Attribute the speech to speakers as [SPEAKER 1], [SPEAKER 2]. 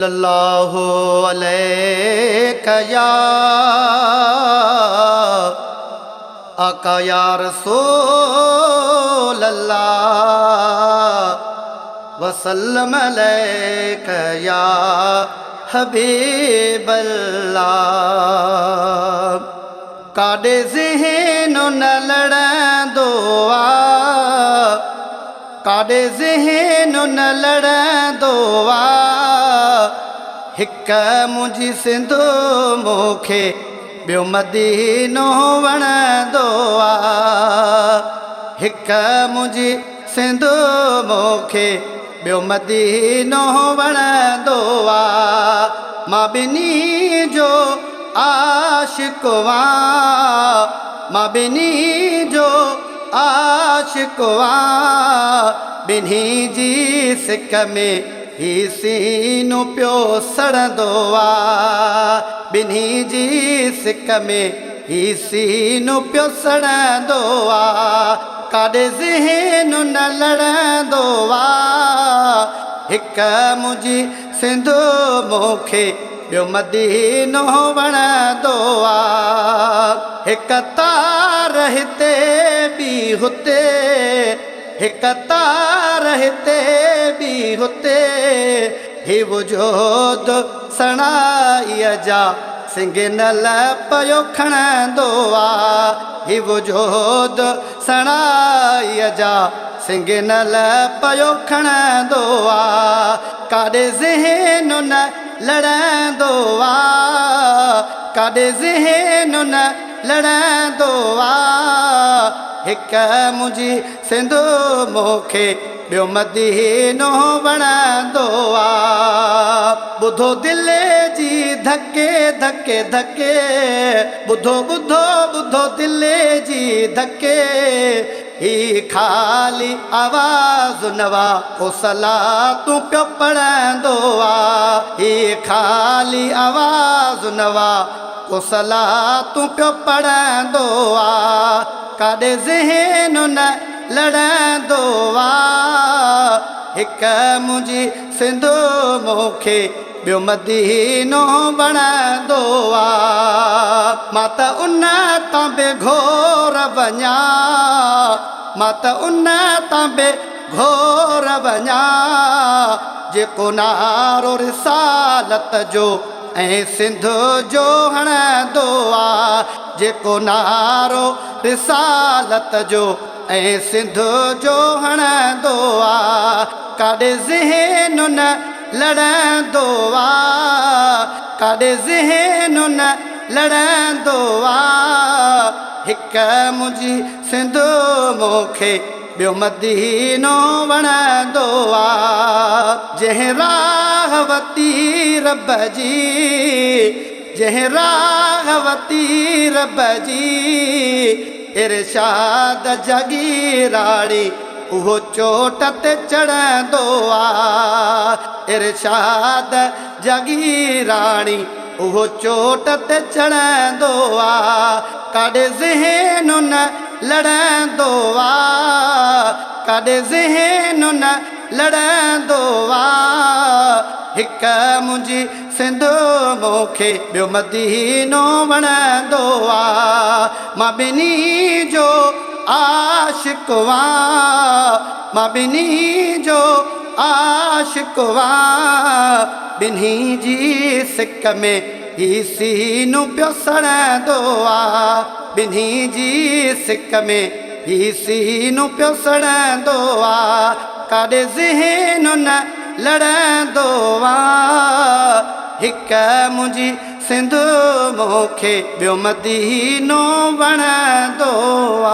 [SPEAKER 1] सल्लल्लाहु अलैका या आका या रसूल अल्लाह वसल्लम अलैका या हबीब अल्लाह। काडे ज़हन न लड़ंदो आ, काडे ज़हन न लड़ंदो आ, हिक मुंहिंजी सिंध मूंखे ॿियो मदीनो वणंदो आ। हिक मुंहिंजी सिंध मूंखे ॿियो मदीनो वणंदो आ। मां ॿिन्ही जो आशिक़ आहियां, मां ॿिन्ही जो आशिक़ आहियां। ॿिन्ही जी सिक में ही सीनो पियो सड़ंदो आ, ॿिन्ही जी सिक में ही सीनो पियो सड़ंदो आ। काॾे ज़हन न लड़ंदो आ, हिक मुंहिंजी सिंध मूंखे ॿियो मदीनो वणंदो आ। हिक तार हिते ॿी हुते, हिक तार हिते ॿी हुते, ही वजूद सणाईअ जा सिंगनल पियो खणंदो आ। ही वजूद सणाईअ जा सिंगनल पियो खणंदो आ। काॾे ज़हन न लड़ंदो आ, काॾे ज़हन न लड़ंदो आ, हिक मुंहिंजी सिंध मूंखे ॿियो मदीनो वणंदो आ। ॿुधो दिलि जी धके धके धके, ॿुधो ॿुधो ॿुधो दिलि जी धके, ही ख़ाली आवाज़ नवा को सलातूं पियो पढ़ंदो आ। ही ख़ाली आवाज़ नवा को सलातूं पियो पढ़ंदो आ। काॾे ज़हन न लड़ंदो आ, हिक मुंहिंजी सिंध मूंखे ॿियो मदीनो वणंदो आ। मां त उन तां बेघोर वञा, मां त उन तां बेघोर वञा, जेको नारो रिसालत जो ऐं सिंध जो हणंदो आ। जेको नारो रिसालत जो ऐं सिंध जो हणंदो आ। काॾे ज़हन न लड़ंदो आ, काॾे ज़हन न लड़ंदो आ, हिक मुंहिंजी सिंध मूंखे ॿियो मदीनो वणंदो आ। जंहिं राह वती रब जी, जंहिं राह वती रब जी, इरशाद जागीराणी उहो चोट ते चढ़ंदो आ। इरशाद जागीराणी उहो चोट ते चढ़ंदो आ। काॾे ज़हन न लड़ंदो आ, काॾे ज़हन न लड़ंदो आ, हिक मुंहिंजी सिंध मूंखे ॿियो मदीनो वणंदो आ। मां ॿिन्ही जो आशिक़ आहियां, मां ॿिन्ही जो आशिक़ आहियां। ॿिन्ही जी सिक में ही सीनो पियो सड़ंदो आ, ॿिन्ही जी सिक में ही सीनो पियो सड़ंदो आ। काॾे ज़हन न लड़ंदो आ, हिक मुंहिंजी सिंध मूंखे ॿियो मदीनो वणंदो आ।